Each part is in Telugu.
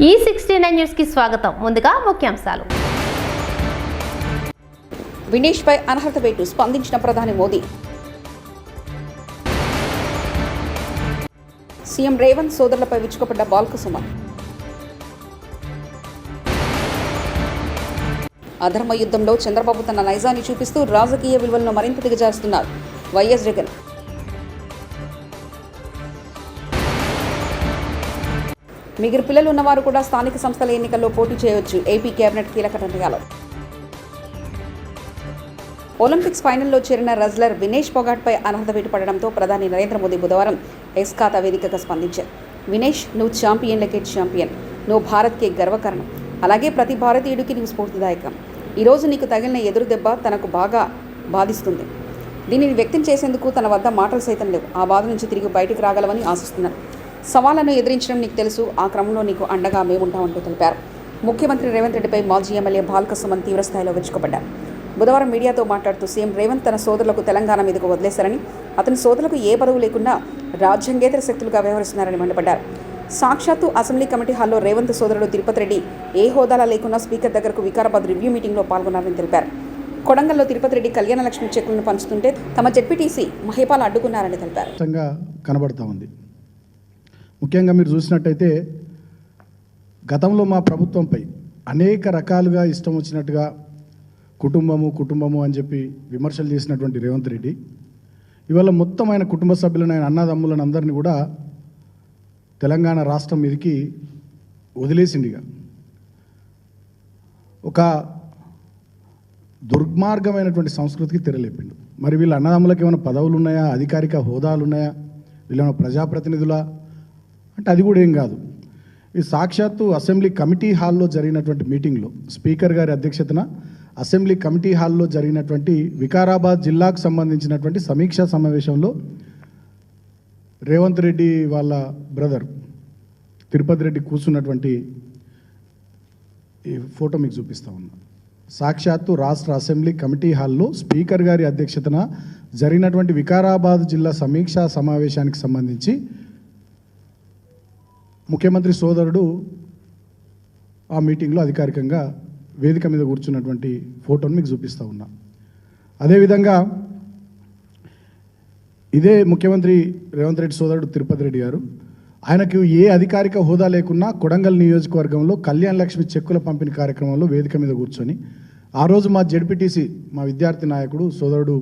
E69 న్యూస్ కి స్వాగతం. ముందుగా ముఖ్యాంశాలు. వినేష్ పై అనర్హత వేటు స్పందించిన ప్రధాని మోదీ. సీఎం రేవంత్ సోదరులపై విరుచుకుపడ్డ బాల్క సుమన్. అధర్మ యుద్ధంలో చంద్రబాబు తన నైజాన్ని చూపిస్తూ రాజకీయ విలువలను మరింత దిగజారుస్తున్నారు వైఎస్ జగన్. మిగిలిన పిల్లలు ఉన్నవారు కూడా స్థానిక సంస్థల ఎన్నికల్లో పోటీ చేయవచ్చు. ఏపీ కేబినెట్ కీలక నిర్ణయాలు. ఒలింపిక్స్ ఫైనల్లో చేరిన రెజ్లర్ వినేష్ పొగాట్పై అనర్హత వేటు పడడంతో ప్రధాని నరేంద్ర మోదీ బుధవారం ఎక్స్ ఖాతా వేదికగా స్పందించారు. వినేష్, నువ్వు ఛాంపియన్లకే ఛాంపియన్, నువ్వు భారత్కే గర్వకారణం, అలాగే ప్రతి భారతీయుడికి నువ్వు స్ఫూర్తిదాయకం. ఈరోజు నీకు తగిలిన ఎదురు దెబ్బ తనకు బాగా బాధిస్తుంది. దీనిని వ్యక్తం చేసేందుకు తన వద్ద మాటలు సైతం లేవు. ఆ బాధ నుంచి తిరిగి బయటకు రాగలవని ఆశిస్తున్నాను. సవాళ్లను ఎదిరించడం నీకు తెలుసు. ఆ క్రమంలో నీకు అండగా మేముంటామంటూ తెలిపారు. ముఖ్యమంత్రి రేవంత్ రెడ్డిపై మాజీ ఎమ్మెల్యే బాల్క సుమన్ తీవ్రస్థాయిలో విరుచుకుపడ్డారు. బుధవారం మీడియాతో మాట్లాడుతూ సీఎం రేవంత్ తన సోదరులకు తెలంగాణ మీదకు వదిలేశారని, అతని సోదరులకు ఏ పదవి లేకుండా రాజ్యాంగేతర శక్తులుగా వ్యవహరిస్తున్నారని మండిపడ్డారు. సాక్షాత్తు అసెంబ్లీ కమిటీ హాల్లో రేవంత్ సోదరుడు తిరుపతి రెడ్డి ఏ హోదాలా లేకుండా స్పీకర్ దగ్గరకు వికారాబాద్ రివ్యూ మీటింగ్లో పాల్గొన్నారని తెలిపారు. కొడంగల్లో తిరుపతి రెడ్డి కళ్యాణ లక్ష్మి చెక్కులను పంచుతుంటే తమ జెడ్పీటీసీ మహిపాల్ అడ్డుకున్నారని తెలిపారు. కనబడతా ఉంది. ముఖ్యంగా మీరు చూసినట్టయితే గతంలో మా ప్రభుత్వంపై అనేక రకాలుగా ఇష్టం వచ్చినట్టుగా కుటుంబము అని చెప్పి విమర్శలు చేసినటువంటి రేవంత్ రెడ్డి ఇవాళ మొత్తం ఆయన కుటుంబ సభ్యులను, ఆయన అన్నదమ్ములను అందరినీ కూడా తెలంగాణ రాష్ట్రం మీదకి వదిలేసిండిగా ఒక దుర్మార్గమైనటువంటి సంస్కృతికి తెరలేపిండు. మరి వీళ్ళ అన్నదమ్ములకు ఏమైనా పదవులు ఉన్నాయా, అధికారిక హోదాలు ఉన్నాయా, వీళ్ళేమైనా ప్రజాప్రతినిధులా అంటే అది కూడా ఏం కాదు. ఈ సాక్షాత్తు అసెంబ్లీ కమిటీ హాల్లో జరిగినటువంటి మీటింగ్లో స్పీకర్ గారి అధ్యక్షతన అసెంబ్లీ కమిటీ హాల్లో జరిగినటువంటి వికారాబాద్ జిల్లాకు సంబంధించినటువంటి సమీక్షా సమావేశంలో రేవంత్ రెడ్డి వాళ్ళ బ్రదర్ తిరుపతి రెడ్డి కూర్చున్నటువంటి ఈ ఫోటో మీకు చూపిస్తా ఉన్నా. సాక్షాత్తు రాష్ట్ర అసెంబ్లీ కమిటీ హాల్లో స్పీకర్ గారి అధ్యక్షతన జరిగినటువంటి వికారాబాద్ జిల్లా సమీక్షా సమావేశానికి సంబంధించి ముఖ్యమంత్రి సోదరుడు ఆ మీటింగ్లో అధికారికంగా వేదిక మీద కూర్చున్నటువంటి ఫోటోను మీకు చూపిస్తూ ఉన్నా. అదేవిధంగా ఇదే ముఖ్యమంత్రి రేవంత్ రెడ్డి సోదరుడు తిరుపతి రెడ్డి గారు, ఆయనకు ఏ అధికారిక హోదా లేకున్నా కొడంగల్ నియోజకవర్గంలో కళ్యాణ లక్ష్మి చెక్కుల పంపిణీ కార్యక్రమంలో వేదిక మీద కూర్చొని ఆ రోజు మా జెడ్పీటీసీ, మా విద్యార్థి నాయకుడు సోదరుడు,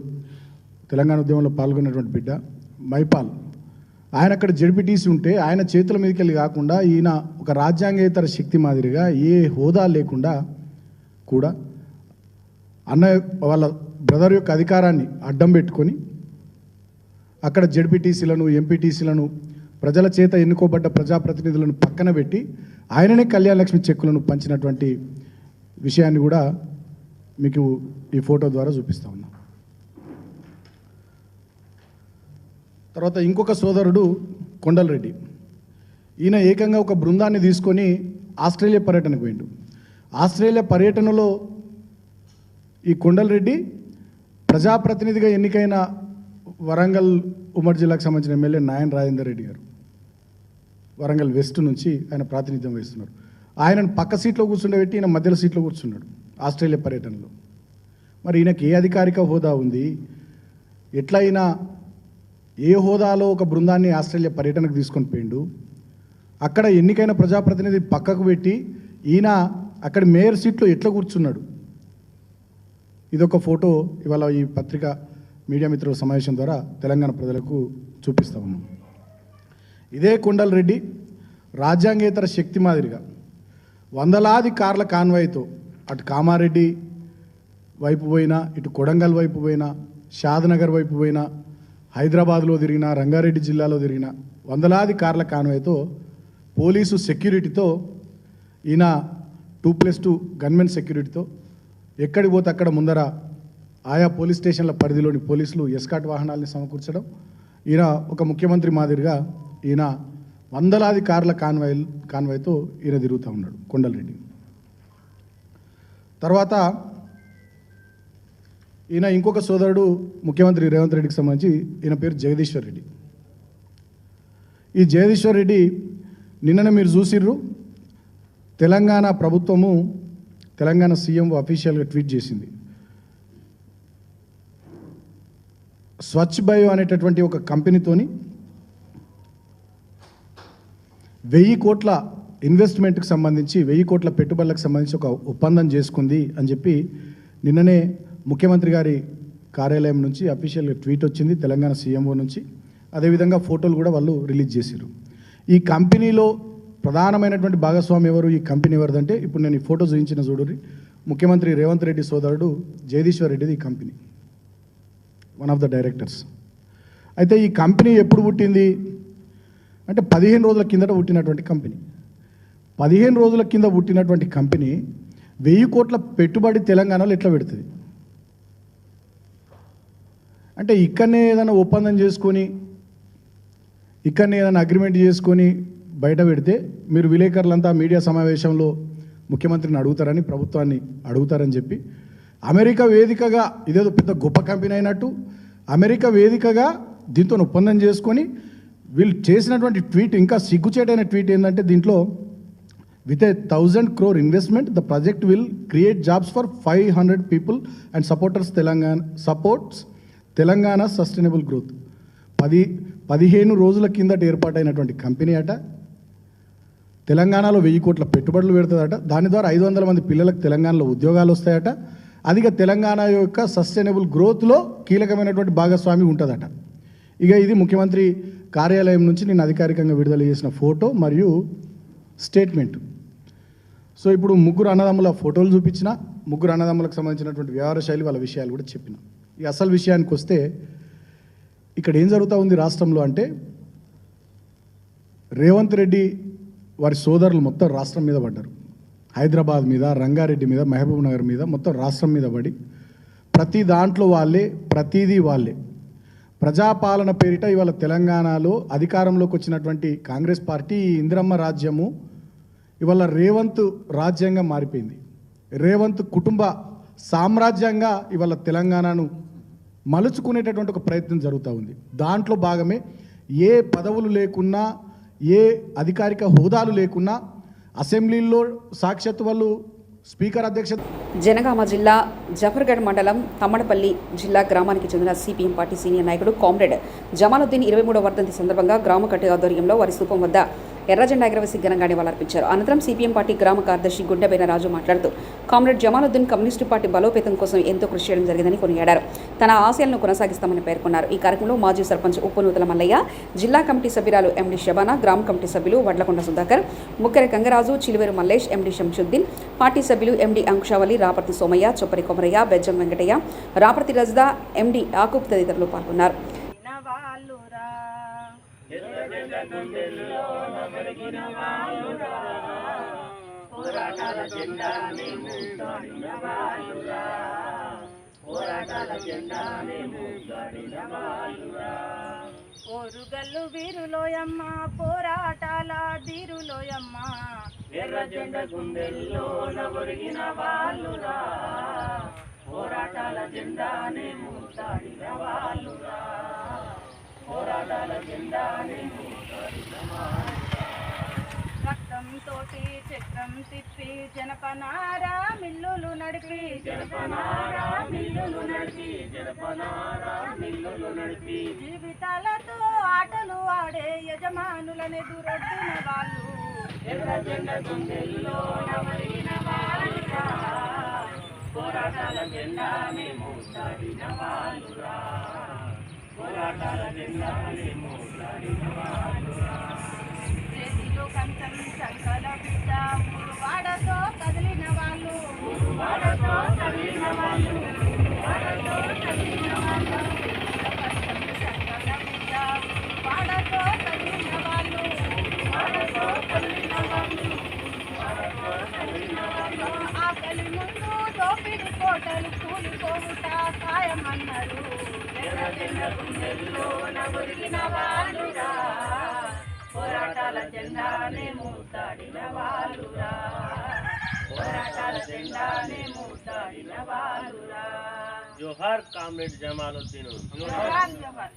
తెలంగాణ ఉద్యమంలో పాల్గొన్నటువంటి బిడ్డ మైపాల్, ఆయన అక్కడ జెడ్పీటీసీ ఉంటే ఆయన చేతుల మీదకి వెళ్ళి కాకుండా ఈయన ఒక రాజ్యాంగేతర శక్తి మాదిరిగా ఏ హోదా లేకుండా కూడా అన్నయ్య వాళ్ళ బ్రదర్ యొక్క అధికారాన్ని అడ్డం పెట్టుకొని అక్కడ జెడ్పీటీసీలను, ఎంపీటీసీలను, ప్రజల చేత ఎన్నుకోబడ్డ ప్రజాప్రతినిధులను పక్కన పెట్టి ఆయననే కళ్యాణ లక్ష్మి చెక్కులను పంచినటువంటి విషయాన్ని కూడా మీకు ఈ ఫోటో ద్వారా చూపిస్తా ఉన్నా. తర్వాత ఇంకొక సోదరుడు కొండల్ రెడ్డి, ఈయన ఏకంగా ఒక బృందాన్ని తీసుకొని ఆస్ట్రేలియా పర్యటనకు పోయిండు. ఆస్ట్రేలియా పర్యటనలో ఈ కొండల్ రెడ్డి ప్రజాప్రతినిధిగా ఎన్నికైన వరంగల్ ఉమ్మడి జిల్లాకు సంబంధించిన ఎమ్మెల్యే నాయన్ రాజేందర్ రెడ్డి గారు, వరంగల్ వెస్ట్ నుంచి ఆయన ప్రాతినిధ్యం వహిస్తున్నారు. ఆయనను పక్క సీట్లో కూర్చుండబెట్టి ఈయన మధ్యలో సీట్లో కూర్చున్నాడు ఆస్ట్రేలియా పర్యటనలో. మరి ఈయనకి ఏ అధికారిక హోదా ఉంది? ఎట్లా అయినా ఏ హోదాలో ఒక బృందాన్ని ఆస్ట్రేలియా పర్యటనకు తీసుకొని పోయిండు? అక్కడ ఎన్నికైన ప్రజాప్రతినిధి పక్కకు పెట్టి ఈయన అక్కడ మేయర్ సీట్లో ఎట్లా కూర్చున్నాడు? ఇదొక ఫోటో ఇవాళ ఈ పత్రిక మీడియా మిత్రుల సమావేశం ద్వారా తెలంగాణ ప్రజలకు చూపిస్తా ఉన్నాం. ఇదే కొండల్ రెడ్డి రాజ్యాంగేతర శక్తి మాదిరిగా వందలాది కార్ల కాన్వాయ్తో అటు కామారెడ్డి వైపు పోయినా, ఇటు కొడంగల్ వైపు పోయినా, షాద్నగర్ వైపు పోయినా, హైదరాబాద్లో తిరిగిన, రంగారెడ్డి జిల్లాలో తిరిగిన వందలాది కార్ల కాన్వాయ్తో పోలీసు సెక్యూరిటీతో ఈయన 2+2 గన్మెన్ సెక్యూరిటీతో ఎక్కడికి పోతే అక్కడ ముందర ఆయా పోలీస్ స్టేషన్ల పరిధిలోని పోలీసులు ఎస్కాట్ వాహనాలని సమకూర్చడం, ఈయన ఒక ముఖ్యమంత్రి మాదిరిగా ఈయన వందలాది కార్ల కాన్వాయ్తో ఈయన తిరుగుతూ ఉన్నాడు కొండల్ రెడ్డి. తర్వాత ఈయన ఇంకొక సోదరుడు ముఖ్యమంత్రి రేవంత్ రెడ్డికి సంబంధించి, ఈయన పేరు జగదీశ్వర్ రెడ్డి. ఈ జగదీశ్వర్ రెడ్డి నిన్ననే మీరు చూసిర్రు, తెలంగాణ ప్రభుత్వము, తెలంగాణ సీఎం అఫీషియల్గా ట్వీట్ చేసింది. స్వచ్ఛ్ బయో అనేటటువంటి ఒక కంపెనీతోని 1000 కోట్ల ఇన్వెస్ట్మెంట్కి సంబంధించి 1000 కోట్ల పెట్టుబడులకు సంబంధించి ఒక ఒప్పందం చేసుకుంది అని చెప్పి నిన్ననే ముఖ్యమంత్రి గారి కార్యాలయం నుంచి అఫీషియల్గా ట్వీట్ వచ్చింది తెలంగాణ సీఎంఓ నుంచి. అదేవిధంగా ఫోటోలు కూడా వాళ్ళు రిలీజ్ చేశారు. ఈ కంపెనీలో ప్రధానమైనటువంటి భాగస్వామి ఎవరు, ఈ కంపెనీ ఎవరిదంటే ఇప్పుడు నేను ఈ ఫోటో చూపించిన చూడుర్రి, ముఖ్యమంత్రి రేవంత్ రెడ్డి సోదరుడు జగదీశ్వర్ రెడ్డిది ఈ company, one of the directors. అయితే ఈ కంపెనీ ఎప్పుడు పుట్టింది అంటే 15 రోజుల కిందట పుట్టినటువంటి కంపెనీ. 15 రోజుల కింద పుట్టినటువంటి కంపెనీ 1000 కోట్ల పెట్టుబడి తెలంగాణలో ఎట్లా పెడుతుంది అంటే ఇక్కడనే ఏదైనా ఒప్పందం చేసుకొని, ఇక్కడనే ఏదైనా అగ్రిమెంట్ చేసుకొని బయట పెడితే మీరు విలేకరులంతా మీడియా సమావేశంలో ముఖ్యమంత్రిని అడుగుతారని, ప్రభుత్వాన్ని అడుగుతారని చెప్పి అమెరికా వేదికగా ఇదేదో పెద్ద గొప్ప కంపెనీ అయినట్టు అమెరికా వేదికగా దీంతో ఒప్పందం చేసుకొని వీళ్ళు చేసినటువంటి ట్వీట్, ఇంకా సిగ్గుచేటైన ట్వీట్ ఏంటంటే దీంట్లో with a 1,000 crore investment, the project will create jobs for 500 people and supports Telangana sustainable growth. 15 రోజుల కిందట ఏర్పాటైనటువంటి కంపెనీ అట, తెలంగాణలో 1000 కోట్ల పెట్టుబడులు పెడుతుందట. దాని ద్వారా 500 మంది పిల్లలకు తెలంగాణలో ఉద్యోగాలు వస్తాయట. అదిగా తెలంగాణ యొక్క సస్టైనబుల్ గ్రోత్లో కీలకమైనటువంటి భాగస్వామి ఉంటుందట. ఇక ఇది ముఖ్యమంత్రి కార్యాలయం నుంచి నేను అధికారికంగా విడుదల చేసిన ఫోటో మరియు స్టేట్మెంట్. సో ఇప్పుడు ముగ్గురు అన్నదమ్ముల ఫోటోలు చూపించిన, ముగ్గురు అన్నదమ్ములకు సంబంధించినటువంటి వ్యవహార శైలి, వాళ్ళ విషయాలు కూడా చెప్పిన. ఈ అసలు విషయానికి వస్తే ఇక్కడ ఏం జరుగుతూ ఉంది రాష్ట్రంలో అంటే, రేవంత్ రెడ్డి వారి సోదరులు మొత్తం రాష్ట్రం మీద పడ్డారు. హైదరాబాద్ మీద, రంగారెడ్డి మీద, మహబూబ్ నగర్ మీద, మొత్తం రాష్ట్రం మీద పడి ప్రతి దాంట్లో వాళ్ళే, ప్రతిదీ వాళ్ళే. ప్రజాపాలన పేరిట ఇవాళ తెలంగాణలో అధికారంలోకి వచ్చినటువంటి కాంగ్రెస్ పార్టీ ఇందిరమ్మ రాజ్యము ఇవాళ రేవంత్ రాజ్యంగా మారిపోయింది. రేవంత్ కుటుంబ సామ్రాజ్యంగా ఇవాళ తెలంగాణను మలుచుకునేటటువంటి ఒక ప్రయత్నం జరుగుతూ ఉంది. దాంట్లో భాగమే ఏ పదవులు లేకున్నా, ఏ అధికారిక హోదాలు లేకున్నా అసెంబ్లీలో సాక్షాత్తు వాళ్ళు స్పీకర్ అధ్యక్షత. జనగామ జిల్లా జఫర్గఢ్ మండలం తమ్మడపల్లి జిల్లా గ్రామానికి చెందిన సిపిఎం పార్టీ సీనియర్ నాయకుడు కామ్రేడ్ జమాలుద్దీన్ 23వ వర్ధంతి సందర్భంగా గ్రామ కట్టి ఆధ్వర్యంలో వారి స్థూపం వద్ద ఎర్రజెండా ఎగరవేసి ఘనంగా నివాళులర్పించారు. అనంతరం సిపిఎం పార్టీ గ్రామ కార్యదర్శి గుండెబైన రాజు మాట్లాడుతూ కామ్రేడ్ జమాలుద్దీన్ కమ్యూనిస్టు పార్టీ బలోపేతం కోసం ఎంతో కృషి చేయడం జరిగిందని కొనియాడారు. తన ఆశయాలను కొనసాగిస్తామని పేర్కొన్నారు. ఈ కార్యక్రమంలో మాజీ సర్పంచ్ ఉప్పునూతల మల్లయ్య, జిల్లా కమిటీ సభ్యురాలు ఎండి శబానా, గ్రామ కమిటీ సభ్యులు వడ్లకొండ సుధాకర్, ముక్కెర గంగరాజు, చిలివేరు మల్లేష్, ఎండి శంషుద్దీన్, పార్టీ సభ్యులు ఎండి అంకుశావళి, రాపర్తి సోమయ్య, చొప్పరి కొమరయ్య, బెజ్జం వెంకటయ్య, రాపర్తి రజ్దా, ఎండి ఆకూబ్ తదితరులు పాల్గొన్నారు. ఓరుగల్లు వీరులోయమ్మ, పోరాటాల ధీరులోయమ్మ, ఎర్ర జెండ గుండెల్లోన ఒరిగిన వాళ్ళురా, పోరాటాల జెండానే మూతాడిన వాళ్ళురా, పోరాటాల జెండానే మూతాడిన వాళ్ళురా. రక్తం తోటి చక్రం తిప్పి జనపనారా మిల్లులు నడిపి, జనపనారా మిల్లులు నడిపి, జనపనారా మిల్లులు నడిపి, జీవితాలతో ఆటలు ఆడే యజమానులను ఎదురొడ్డిన వాళ్ళు, ఎర్ర జెండ గుండెల్లో నవరిన వాళ్ళురా, పోరాటాల జెండానే మూతాడిన వాళ్ళురా, పోరాటాల జెండానే మూతాడిన వాళ్ళురా. చేతిలో కంచం చంకల బిడ్డ ఊరువాడతో కదిలిన వాళ్ళు, ఊరువాడతో కదిలిన వాళ్ళు, ఊరువాడతో కదిలిన వాళ్ళు, చంకల బిడ్డ ఊరువాడతో కదిలిన వాళ్ళు, ఊరువాడతో కదిలిన వాళ్ళు, ఊరువాడతో కదిలిన వాళ్ళు. ఆకలి ముందు దోపిడి కోటలు కూలిపోవుట ఖాయమన్నారు, ఎర్ర జెండ గుండెల్లోన ఒరిగిన వాళ్ళురా, పోరాటాల జెండానే మూతాడిన వాళ్ళురా, పోరాటాల జెండానే మూతాడిన వాళ్ళురా. జోహార్ కామ్రేడ్ జమాలుద్దీన్,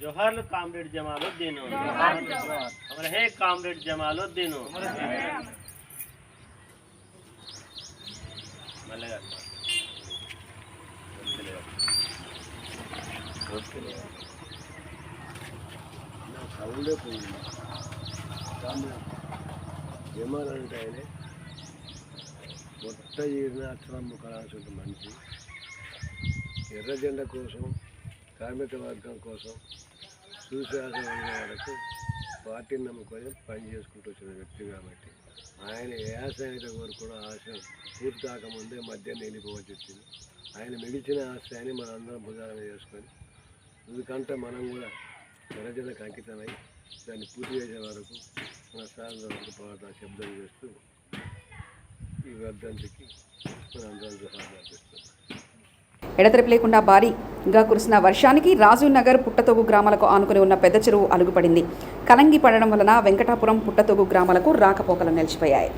జోహార్ కామ్రేడ్ జమాలుద్దీన్, అమర్ హే కామ్రేడ్ జమాలుద్దీన్. ఉండే పోయింది. ఏమనంటే ఆయన మొట్ట ఈడిన అక్షరం ముఖరాల్సిన మనిషి ఎర్ర జెండా కోసం కార్మిక వర్గం కోసం సుశాసన వరకు పార్టీని నమ్ముకొని పని చేసుకుంటూ వచ్చిన వ్యక్తి కాబట్టి ఆయన ఏ ఆశయాన్ని కోరుకున్న ఆశ పూర్తి కాకముందే మధ్యాహ్నం వెళ్ళిపోవచ్చు వచ్చింది. ఆయన మిగిల్చిన ఆశయాన్ని మన అందరం భుజాలను చేసుకొని ఎందుకంటే మనం కూడా ప్రజలకు అంకితమై దాన్ని పూర్తి చేసే వరకు మన సాధన వరకు పోరాట శబ్దం చేస్తూ ఈ వర్ధంతికి మన అందరం సహాయం అర్పిస్తున్నాం. ఎడతెరిపి లేకుండా భారీగా కురిసిన వర్షానికి రాజీవ్ నగర్ పుట్టతోగు గ్రామాలకు ఆనుకుని ఉన్న పెద్ద చెరువు అలుగుపడింది. కలంగి పడడం వలన వెంకటాపురం పుట్టతోగు గ్రామాలకు రాకపోకలు నిలిచిపోయాయి.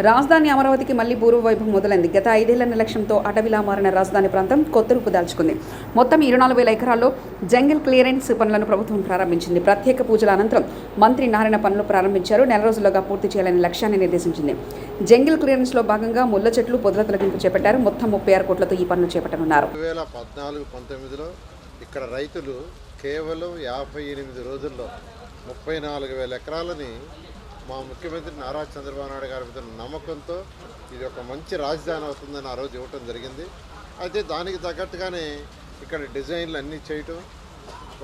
రాజధాని అమరావతికి మళ్లీ పూర్వ వైభవం మొదలైంది. గత 5 ఏళ్ల నిర్లక్ష్యంతో అటవిలా మారిన రాజధాని ప్రాంతం కొత్త రూపు దాల్చుకుంది. మొత్తం 24,000 ఎకరాల్లో జంగిల్ క్లియరెన్స్ పనులను ప్రభుత్వం ప్రారంభించింది. ప్రత్యేక పూజల అనంతరం మంత్రి నారాయణ పనులు ప్రారంభించారు. 4 రోజుల్లోగా పూర్తి చేయాలని లక్ష్యాన్ని నిర్దేశించింది. జంగిల్ క్లియరెన్స్లో భాగంగా ముళ్ల చెట్లు పొదల తొలగింపు చేపట్టారు. మొత్తం 36 కోట్లతో ఈ పనులు చేపట్టనున్నారు. 2014-19లో ఇక్కడ రైతులు కేవలం 58 రోజుల్లో 34,000 ఎకరాలని మా ముఖ్యమంత్రి నారా చంద్రబాబు నాయుడు గారి మీద నమ్మకంతో ఇది ఒక మంచి రాజధాని అవుతుందని ఆ రోజు ఇవ్వటం జరిగింది. అయితే దానికి తగ్గట్టుగానే ఇక్కడ డిజైన్లు అన్నీ చేయటం,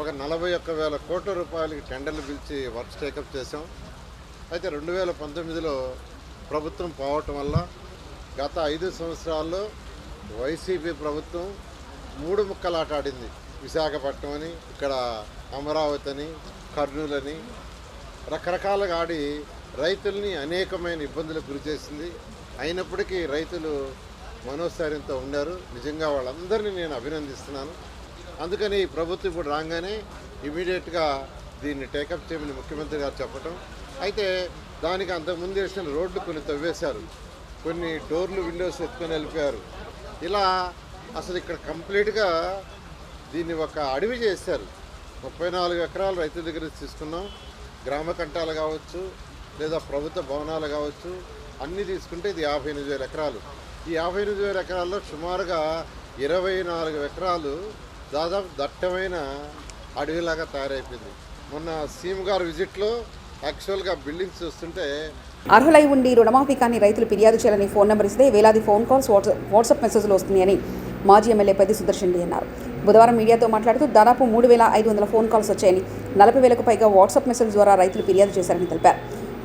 ఒక 41,000 కోట్ల రూపాయలకి టెండర్లు పిలిచి వర్క్స్ టేకప్ చేసాం. అయితే 2019లో ప్రభుత్వం పోవటం వల్ల గత 5 సంవత్సరాల్లో వైసీపీ ప్రభుత్వం 3 ముక్కలాట ఆడింది. విశాఖపట్నం అని, ఇక్కడ అమరావతి అని, కర్నూలు అని రకరకాలుగా ఆడి రైతుల్ని అనేకమైన ఇబ్బందులకు గురి చేసింది. అయినప్పటికీ రైతులు మనోస్థైర్యంతో ఉన్నారు. నిజంగా వాళ్ళందరినీ నేను అభినందిస్తున్నాను. అందుకని ఈ ప్రభుత్వం ఇప్పుడు రాగానే ఇమీడియట్గా దీన్ని టేకప్ చేయమని ముఖ్యమంత్రి గారు చెప్పటం. అయితే దానికి అంతకుముందు వేసిన రోడ్లు కొన్ని తవ్వేశారు, కొన్ని డోర్లు విండోస్ ఎత్తుకొని వెళ్ళిపోయారు. ఇలా అసలు ఇక్కడ కంప్లీట్గా దీన్ని ఒక అడవి చేశారు. 34 ఎకరాలు రైతుల దగ్గర తీసుకున్నాం. గ్రామ కంటాలు కావచ్చు, లేదా ప్రభుత్వ భవనాలు కావచ్చు, అన్నీ తీసుకుంటే ఇది 58,000 ఎకరాలు. ఈ 58,000 ఎకరాల్లో సుమారుగా 24 ఎకరాలు దాదాపు దట్టమైన అడవిలాగా తయారైపోయింది. మొన్న సీఎం గారు విజిట్లో యాక్చువల్గా బిల్డింగ్స్ చూస్తుంటే అర్హులై ఉండి రుణమాఫీ కానీ రైతులు ఫిర్యాదు చేయాలని ఫోన్ నెంబర్ ఇస్తే వేలాది ఫోన్ కాల్స్, వాట్సాప్ మెసేజ్లు వస్తున్నాయని మాజీ ఎమ్మెల్యే పెద్ది సుదర్శన్ రెడ్డి అన్నారు. బుధవారం మీడియాతో మాట్లాడుతూ దాదాపు 3,500 ఫోన్ కాల్స్ వచ్చాయని, 40,000కు పైగా వాట్సాప్ మెసేజ్ ద్వారా రైతులు ఫిర్యాదు చేశారని తెలిపారు.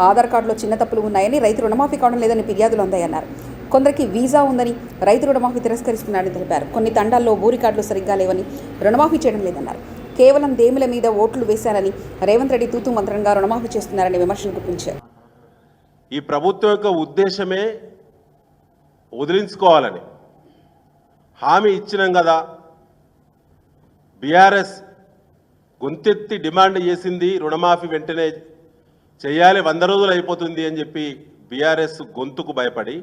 ఆధార్ కార్డులో చిన్న తప్పులు ఉన్నాయని, రైతు రుణమాఫీ కావడం లేదని ఫిర్యాదులు అందాయన్నారు. కొందరికి వీసా ఉందని రైతు రుణమాఫీ తిరస్కరిస్తున్నారని తెలిపారు. కొన్ని తండాల్లో భూ రికార్డులు సరిగ్గా లేవని, రుణమాఫీ చేయడం లేదన్నారు. కేవలం దేముల మీద ఓట్లు వేశారని, రేవంత్ రెడ్డి తూతూ మంత్రంగా రుణమాఫీ చేస్తున్నారని విమర్శలు గుప్పించారు. ఈ ప్రభుత్వం యొక్క ఉద్దేశమే వదిలించుకోవాలని హామీ ఇచ్చినాం కదా. బీఆర్ఎస్ గొంతెత్తి డిమాండ్ చేసింది రుణమాఫీ వెంటనే చేయాలి, 100 రోజులు అయిపోతుంది అని చెప్పి బీఆర్ఎస్ గొంతుకు భయపడి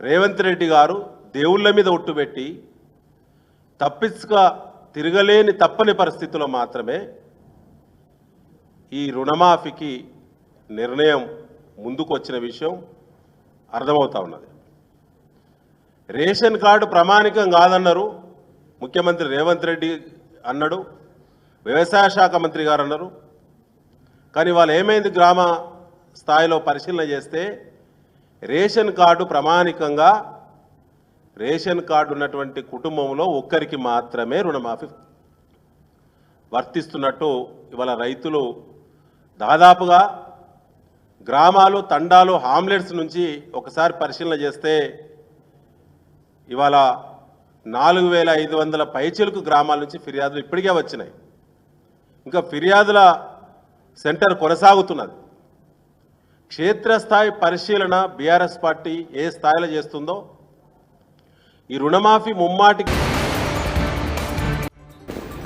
రేవంత్ రెడ్డి గారు దేవుళ్ళ మీద ఒట్టుపెట్టి తప్పించుక తిరగలేని తప్పని పరిస్థితుల్లో మాత్రమే ఈ రుణమాఫీకి నిర్ణయం ముందుకు వచ్చిన విషయం అర్థమవుతా ఉన్నది. రేషన్ కార్డు ప్రామాణికం కాదన్నారు ముఖ్యమంత్రి రేవంత్ రెడ్డి అన్నాడు, వ్యవసాయ శాఖ మంత్రి గారు అన్నారు. కానీ వాళ్ళు ఏమైంది, గ్రామ స్థాయిలో పరిశీలన చేస్తే రేషన్ కార్డు ప్రామాణికంగా రేషన్ కార్డు ఉన్నటువంటి కుటుంబంలో ఒక్కరికి మాత్రమే రుణమాఫీ వర్తిస్తున్నట్టు ఇవాళ రైతులు దాదాపుగా గ్రామాలు, తండాలు, హామ్లెట్స్ నుంచి ఒకసారి పరిశీలన చేస్తే ఇవాళ 4,500 పైచిలకు గ్రామాల నుంచి ఫిర్యాదులు ఇప్పటికే వచ్చినాయి. ఇంకా ఫిర్యాదుల సెంటర్ కొనసాగుతున్నది. క్షేత్రస్థాయి పరిశీలన బీఆర్ఎస్ పార్టీ ఏ స్థాయిలో చేస్తుందో ఈ రుణమాఫీ ముమ్మాటికి.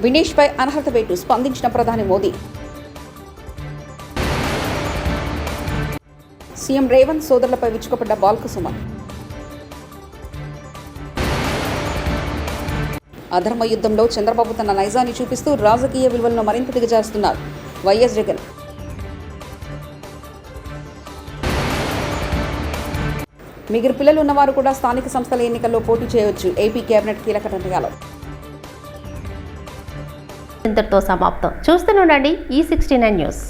వినేష్పై అనర్హత వేటు స్పందించిన ప్రధాని మోదీ. సీఎం రేవంత్ సోదరులపై విరుచుకుపడ్డ బాల్క సుమన్. అధర్మ యుద్ధంలో చంద్రబాబు తన నైజాన్ని చూపిస్తూ రాజకీయ విలువలను మరింత దిగజారుస్తున్నారు వైఎస్ జగన్. మిగిలి పిల్లలు ఉన్నవారు కూడా స్థానిక సంస్థల ఎన్నికల్లో పోటీ చేయవచ్చు. ఏపీ కేబినెట్ కీలక నిర్ణయాలు. ఇంతటితో సమాప్తం. చూస్తూనే ఉండండి E69 న్యూస్.